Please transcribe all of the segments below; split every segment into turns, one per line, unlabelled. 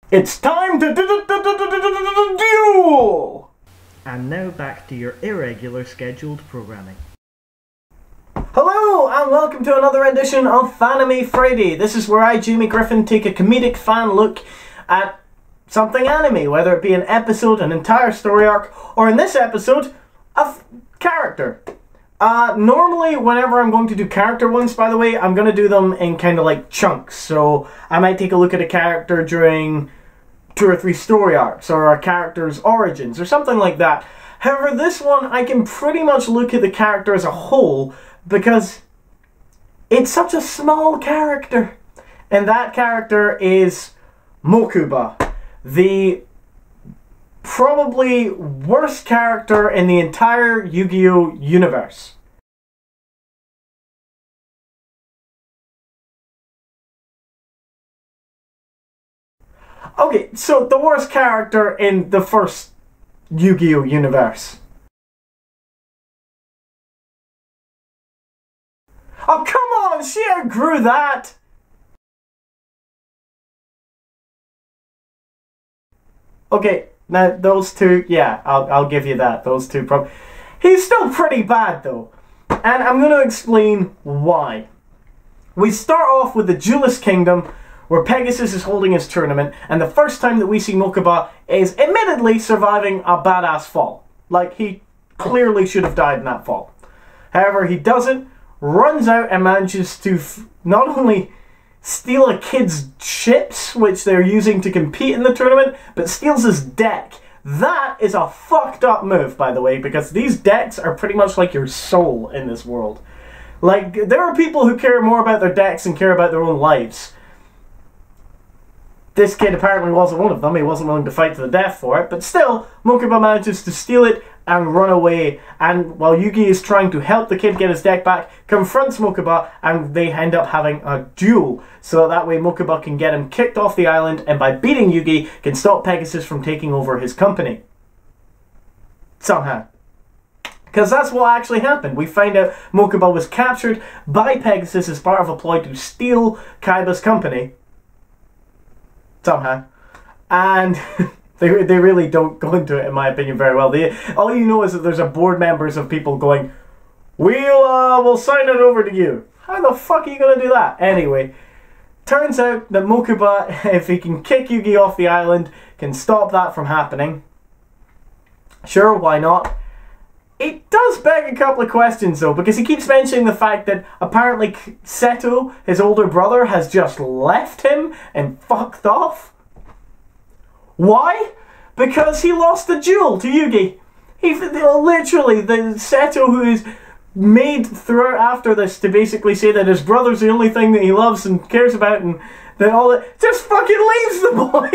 It's time to duel!
And now back to your irregular scheduled programming.
Hello and welcome to another edition of Fanime Friday. This is where I, Jamie Griffin, take a comedic fan look at something anime, whether it be an episode, an entire story arc, or in this episode, a character. Normally, whenever I'm going to do character ones, by the way, I'm going to do them in kind of like chunks. So I might take a look at a character during 2 or 3 story arcs, or a character's origins, or something like that. However, this one, I can pretty much look at the character as a whole, because it's such a small character. And that character is Mokuba, the probably worst character in the entire Yu-Gi-Oh universe. Okay, so the worst character in the first Yu-Gi-Oh universe. Oh, come on! She outgrew that! Okay, now those two, yeah, I'll give you that. Those two probably. He's still pretty bad though. And I'm going to explain why. We start off with the Duelist Kingdom, where Pegasus is holding his tournament, and the first time that we see Mokuba is admittedly surviving a badass fall. Like, he clearly should have died in that fall. However, he doesn't, runs out and manages to not only steal a kid's chips, which they're using to compete in the tournament, but steals his deck. That is a fucked up move, by the way, because these decks are pretty much like your soul in this world. Like, there are people who care more about their decks and care about their own lives. This kid apparently wasn't one of them. He wasn't willing to fight to the death for it, but still, Mokuba manages to steal it and run away, and while Yugi is trying to help the kid get his deck back, confronts Mokuba, and they end up having a duel, so that way Mokuba can get him kicked off the island, and by beating Yugi, can stop Pegasus from taking over his company. Somehow. Because that's what actually happened. We find out Mokuba was captured by Pegasus as part of a ploy to steal Kaiba's company. Somehow. And they really don't go into it, in my opinion, very well. All you know is that there's a board members of people going, we'll sign it over to you. How the fuck are you going to do that? Anyway, turns out that Mokuba, if he can kick Yugi off the island, can stop that from happening. Sure, why not? It does beg a couple of questions though, because he keeps mentioning the fact that apparently Seto, his older brother, has just left him and fucked off. Why? Because he lost the duel to Yugi. Literally, the Seto who is made throughout after this to basically say that his brother's the only thing that he loves and cares about, and that all that, just fucking leaves the boy.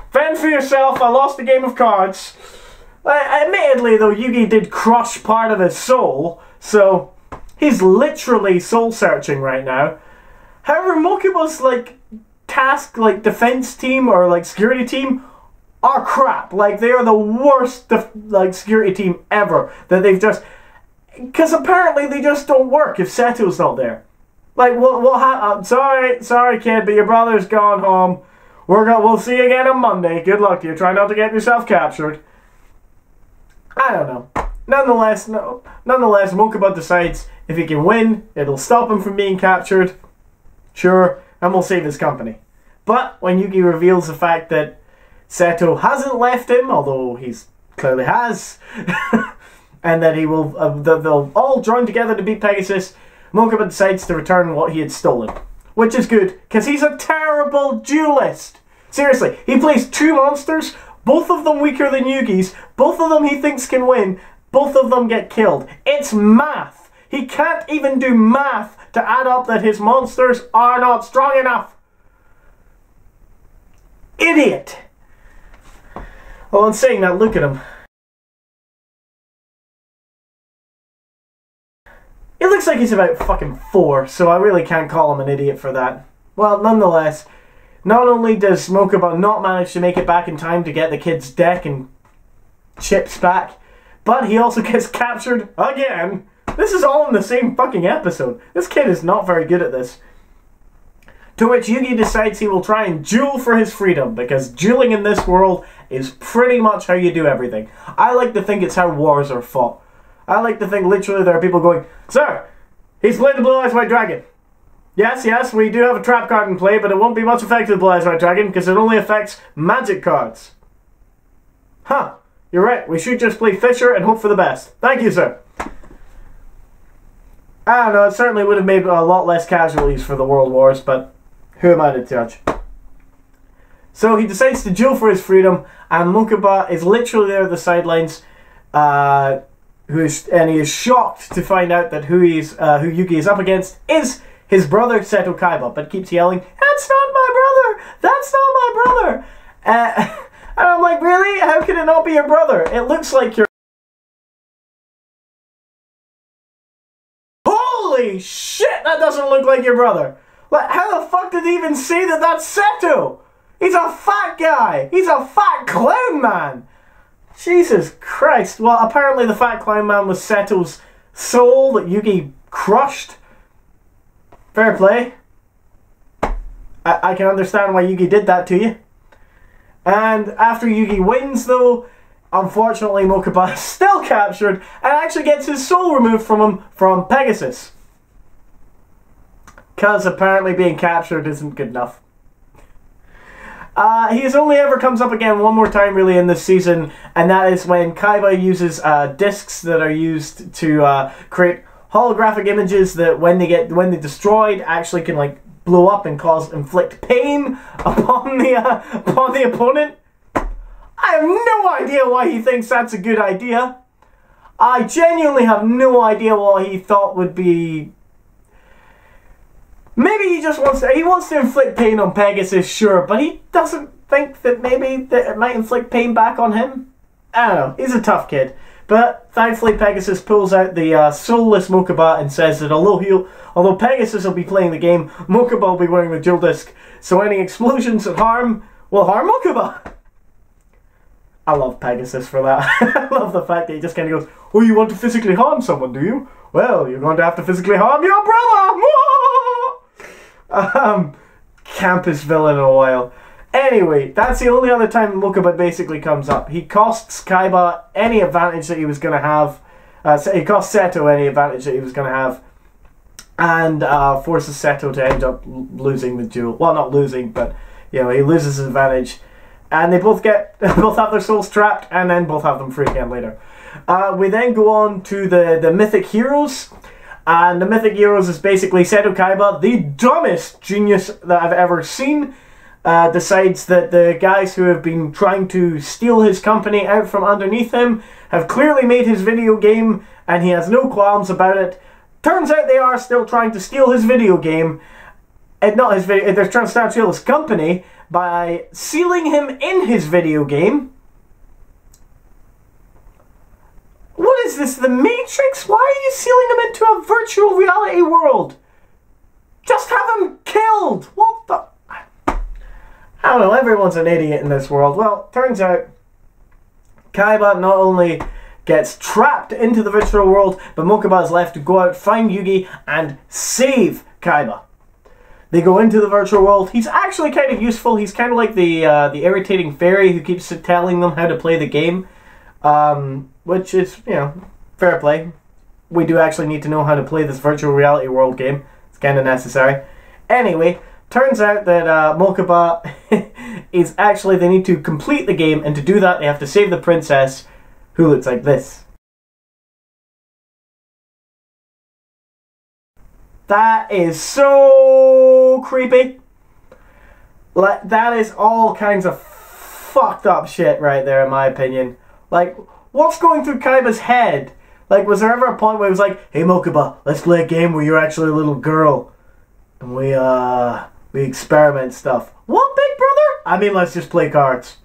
Fend for yourself, I lost the game of cards. Admittedly though, Yugi did crush part of his soul, so he's literally soul searching right now. However, Mokuba's task, defense team or security team are crap. Like, they are the worst security team ever. That they've just, because apparently they just don't work if Seto's not there. Like, what sorry kid, but your brother's gone home. We'll see you again on Monday. Good luck to you. Try not to get yourself captured. I don't know. Nonetheless, Mokuba decides if he can win, it'll stop him from being captured. Sure, and we'll save his company. But when Yugi reveals the fact that Seto hasn't left him, although he's clearly has, and that they'll all join together to beat Pegasus, Mokuba decides to return what he had stolen. Which is good, because he's a terrible duelist. Seriously, he plays 2 monsters, both of them weaker than Yugi's, both of them he thinks can win, both of them get killed. It's math. He can't even do math to add up that his monsters are not strong enough. Idiot. Well, in saying that, look at him. It looks like he's about fucking 4, so I really can't call him an idiot for that. Well, nonetheless, not only does Mokuba not manage to make it back in time to get the kid's deck and chips back, but he also gets captured again. This is all in the same fucking episode. This kid is not very good at this. To which Yugi decides he will try and duel for his freedom, because dueling in this world is pretty much how you do everything. I like to think it's how wars are fought. I like to think literally there are people going, "Sir, he's playing the Blue Eyes White Dragon. Yes, yes, we do have a trap card in play, but it won't be much effective with Blue Eyes White Dragon because it only affects magic cards." Huh, you're right. We should just play Fisher and hope for the best. Thank you, sir. I don't know, it certainly would have made a lot less casualties for the World Wars, but who am I to judge? So he decides to duel for his freedom, and Mokuba is literally there at the sidelines, and he is shocked to find out that who Yugi is up against is his brother Seto Kaiba, but keeps yelling, "That's not my brother! That's not my brother!" And I'm like, really? How can it not be your brother? It looks like your... Holy shit, that doesn't look like your brother! Like, how the fuck did he even say that that's Seto? He's a fat guy! He's a fat clown man! Jesus Christ. Well, apparently the fat clown man was Seto's soul that Yugi crushed. Fair play. I can understand why Yugi did that to you. And after Yugi wins, though, unfortunately Mokuba is still captured and actually gets his soul removed from him from Pegasus. Because apparently being captured isn't good enough. He has only ever comes up again one more time really in this season, and that is when Kaiba uses discs that are used to create holographic images that when they destroyed actually can like blow up and inflict pain upon the opponent. I have no idea why he thinks that's a good idea. I genuinely have no idea what he thought would be. Maybe he just wants to inflict pain on Pegasus, sure, but he doesn't think that maybe that it might inflict pain back on him. I don't know. He's a tough kid. But thankfully Pegasus pulls out the soulless Mokuba and says that although Pegasus will be playing the game, Mokuba will be wearing the dual disc, so any explosions that will harm Mokuba. I love Pegasus for that. I love the fact that he just kind of goes, "Oh, you want to physically harm someone, do you? Well, you're going to have to physically harm your brother!" Campus villain in a while. Anyway, that's the only other time Mokuba basically comes up. He costs Kaiba any advantage that he was going to have. He costs Seto any advantage that he was going to have. And forces Seto to end up losing the duel. Well, not losing, but you know, he loses his advantage. And they both have their souls trapped, and then both have them free again later. We then go on to the Mythic Heroes. And the Mythic Heroes is basically Seto Kaiba, the dumbest genius that I've ever seen. Decides that the guys who have been trying to steal his company out from underneath him have clearly made his video game, and he has no qualms about it. Turns out they are still trying to steal his video game, and not his video. They're trying to steal his company by sealing him in his video game. What is this, the Matrix? Why are you sealing him into a virtual reality world? Just have him killed! What the... I don't know, everyone's an idiot in this world. Well, turns out Kaiba not only gets trapped into the virtual world, but Mokuba is left to go out, find Yugi, and save Kaiba. They go into the virtual world. He's actually kind of useful. He's kind of like the irritating fairy who keeps telling them how to play the game. Which is, you know, fair play. We do actually need to know how to play this virtual reality world game. It's kind of necessary. Anyway, turns out that Mokuba is actually, they need to complete the game, and to do that they have to save the princess, who looks like this. That is so creepy. Like, that is all kinds of fucked up shit right there, in my opinion. Like, what's going through Kaiba's head? Like, was there ever a point where he was like, "Hey Mokuba, let's play a game where you're actually a little girl, and we experiment stuff." What, big brother? I mean, let's just play cards.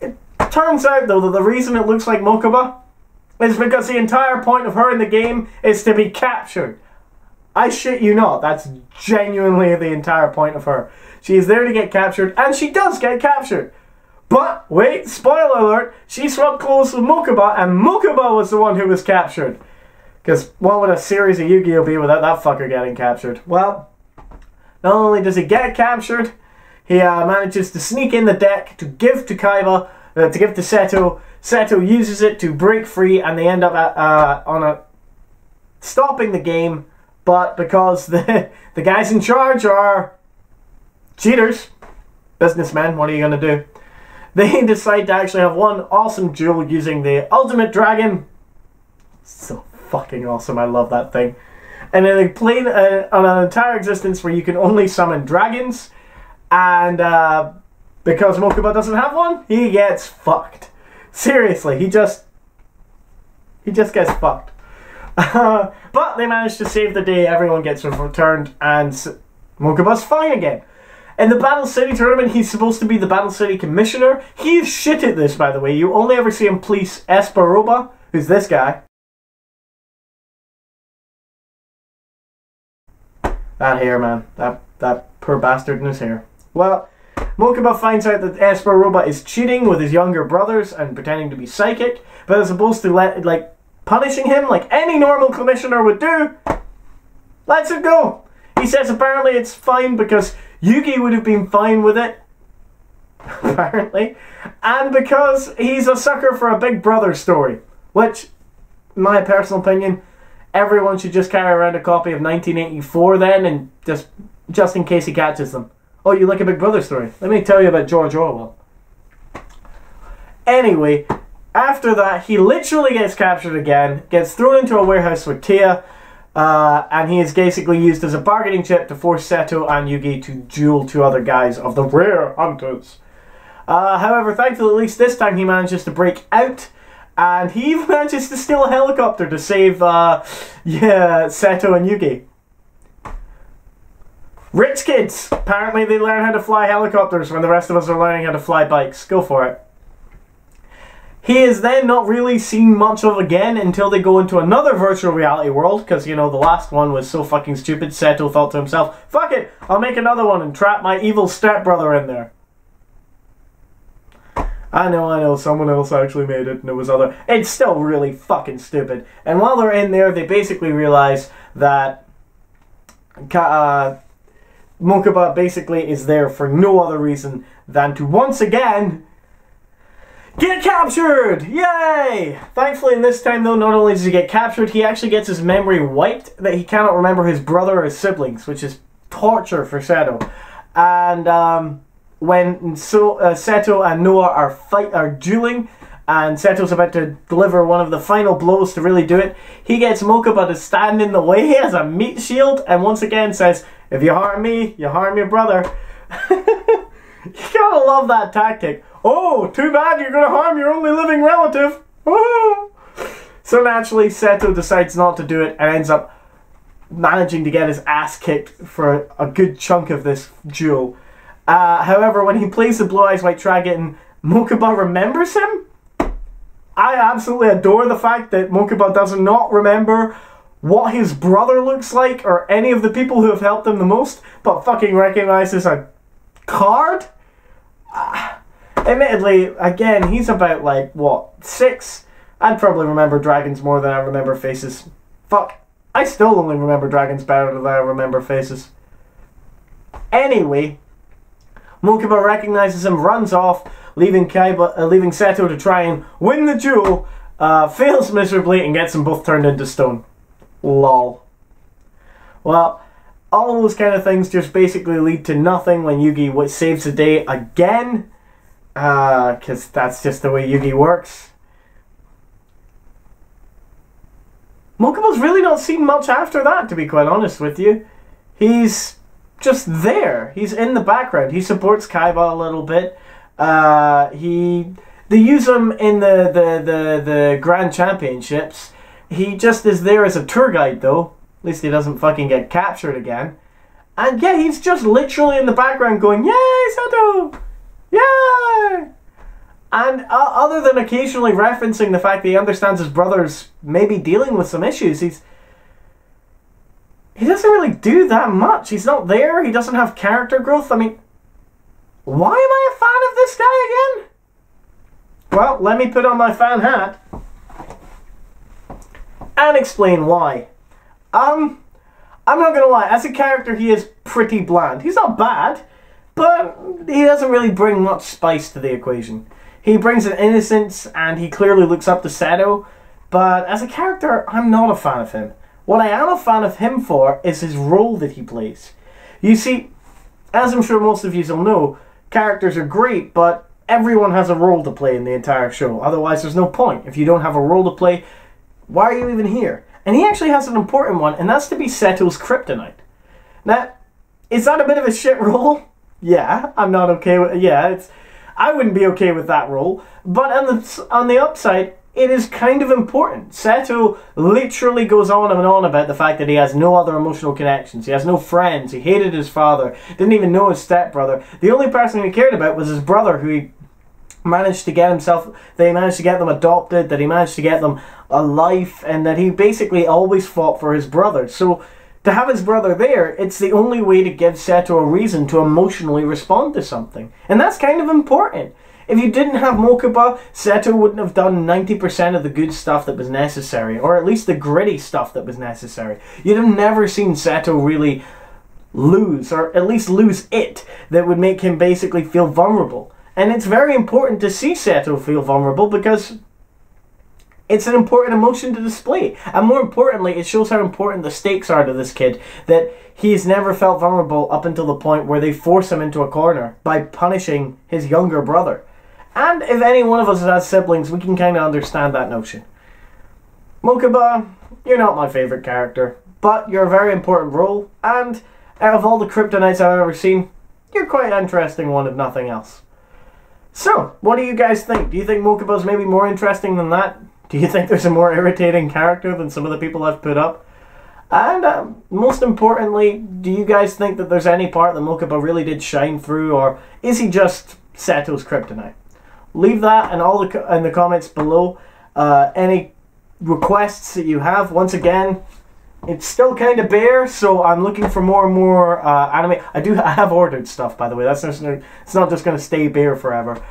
It turns out, though, that the reason it looks like Mokuba is because the entire point of her in the game is to be captured. I shit you not, that's genuinely the entire point of her. She is there to get captured, and she does get captured. But, wait, spoiler alert, she swapped clothes with Mokuba, and Mokuba was the one who was captured. Because what would a series of Yu-Gi-Oh be without that fucker getting captured? Well, Not only does he get captured, he manages to sneak in the deck to give to Kaiba, to give to Seto. Seto uses it to break free, and they end up stopping the game. But because the guys in charge are cheaters, businessmen, what are you going to do? They decide to actually have one awesome duel using the Ultimate Dragon. So fucking awesome, I love that thing. And then they play on an entire existence where you can only summon dragons. And because Mokuba doesn't have one, he gets fucked. Seriously, he just gets fucked. But they manage to save the day, everyone gets returned, and Mokuba's fine again. In the Battle City tournament, he's supposed to be the Battle City Commissioner. He's shit at this, by the way. You only ever see him police Esperoba, who's this guy. That hair, man. That poor bastard in his hair. Well, Mokuba finds out that Esperoba is cheating with his younger brothers and pretending to be psychic, but as opposed to punishing him like any normal commissioner would do, lets it go. He says apparently it's fine because Yugi would have been fine with it, apparently, and because he's a sucker for a Big Brother story, which, in my personal opinion, everyone should just carry around a copy of 1984 then, and just in case he catches them. Oh, you like a Big Brother story? Let me tell you about George Orwell. Anyway, after that, he literally gets captured again, gets thrown into a warehouse with Tia, and he is basically used as a bargaining chip to force Seto and Yugi to duel two other guys of the Rare Hunters. However, thankfully, at least this time, he manages to break out, and he even manages to steal a helicopter to save, Seto and Yugi. Rich kids! Apparently they learn how to fly helicopters when the rest of us are learning how to fly bikes. Go for it. He is then not really seen much of again until they go into another virtual reality world, because, you know, the last one was so fucking stupid. Seto thought to himself, fuck it, I'll make another one and trap my evil stepbrother in there. I know, someone else actually made it and it was other... It's still really fucking stupid. And while they're in there, they basically realize that Mokuba basically is there for no other reason than to once again get captured! Yay! Thankfully, in this time, though, not only does he get captured, he actually gets his memory wiped, that he cannot remember his brother or his siblings, which is torture for Seto. And when Seto and Noah are dueling, and Seto's about to deliver one of the final blows to really do it, he gets Mokuba to stand in the way as a meat shield, and once again says, if you harm me, you harm your brother. You gotta love that tactic. Oh, too bad you're gonna harm your only living relative. Oh. So naturally, Seto decides not to do it and ends up managing to get his ass kicked for a good chunk of this duel. However, when he plays the Blue Eyes White Dragon, Mokuba remembers him. I absolutely adore the fact that Mokuba does not remember what his brother looks like or any of the people who have helped him the most, but fucking recognizes a card? Admittedly, again, he's about, like, what, 6? I'd probably remember dragons more than I remember faces. Fuck. I still only remember dragons better than I remember faces. Anyway, Mokuba recognizes him, runs off, leaving Seto to try and win the duel, fails miserably, and gets them both turned into stone. Lol. Well, all those kind of things just basically lead to nothing when Yugi saves the day again. Because that's just the way Yugi works. Mokuba's really not seen much after that, to be quite honest with you. He's just there. He's in the background. He supports Kaiba a little bit. They use him in the Grand Championships. He just is there as a tour guide, though. At least he doesn't fucking get captured again. And yeah, he's just literally in the background going, yay, Seto! Yay! And other than occasionally referencing the fact that he understands his brother's maybe dealing with some issues, he doesn't really do that much. He's not there. He doesn't have character growth. I mean, why am I a fan of this guy again? Well, let me put on my fan hat and explain why. I'm not gonna lie, as a character he is pretty bland. He's not bad, but he doesn't really bring much spice to the equation. He brings an innocence, and he clearly looks up to Seto, but as a character, I'm not a fan of him. What I am a fan of him for is his role that he plays. You see, as I'm sure most of you will know, characters are great, but everyone has a role to play in the entire show. Otherwise, there's no point. If you don't have a role to play, why are you even here? And he actually has an important one, and that's to be Seto's kryptonite. Now, is that a bit of a shit role? Yeah, I'm not okay with... Yeah, I wouldn't be okay with that role. But on the upside, it is kind of important. Seto literally goes on and on about the fact that he has no other emotional connections. He has no friends. He hated his father. Didn't even know his stepbrother. The only person he cared about was his brother, who he managed to get himself... That he managed to get them adopted, that he managed to get them a life, and that he basically always fought for his brother. So to have his brother there, it's the only way to give Seto a reason to emotionally respond to something. And that's kind of important. If you didn't have Mokuba, Seto wouldn't have done 90% of the good stuff that was necessary, or at least the gritty stuff that was necessary. You'd have never seen Seto really lose, or at least lose it, that would make him basically feel vulnerable. And it's very important to see Seto feel vulnerable because it's an important emotion to display. And more importantly, it shows how important the stakes are to this kid, that he's never felt vulnerable up until the point where they force him into a corner by punishing his younger brother. And if any one of us has siblings, we can kind of understand that notion. Mokuba, you're not my favourite character, but you're a very important role, and out of all the kryptonites I've ever seen, you're quite an interesting one if nothing else. So, what do you guys think? Do you think Mokuba's maybe more interesting than that? Do you think there's a more irritating character than some of the people I've put up? And most importantly, do you guys think that there's any part that Mokuba really did shine through, or is he just Seto's kryptonite? Leave that in the comments below. Any requests that you have. Once again, it's still kind of bare, so I'm looking for more and more anime. I have ordered stuff, by the way. It's not just going to stay bare forever.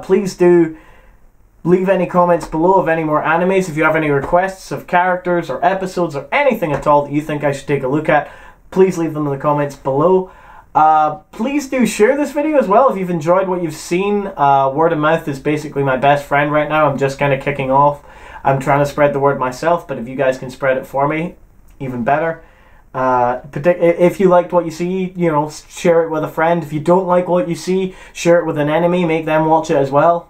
Please do leave any comments below of any more animes. If you have any requests of characters or episodes or anything at all that you think I should take a look at, please leave them in the comments below. Please do share this video as well if you've enjoyed what you've seen. Word of mouth is basically my best friend right now. I'm just kind of kicking off. I'm trying to spread the word myself, but if you guys can spread it for me, even better. If you liked what you see, you know, share it with a friend. If you don't like what you see, share it with an enemy, make them watch it as well.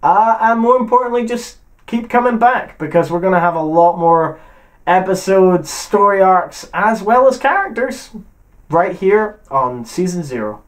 And more importantly, just keep coming back, because we're going to have a lot more episodes, story arcs, as well as characters right here on Season 0.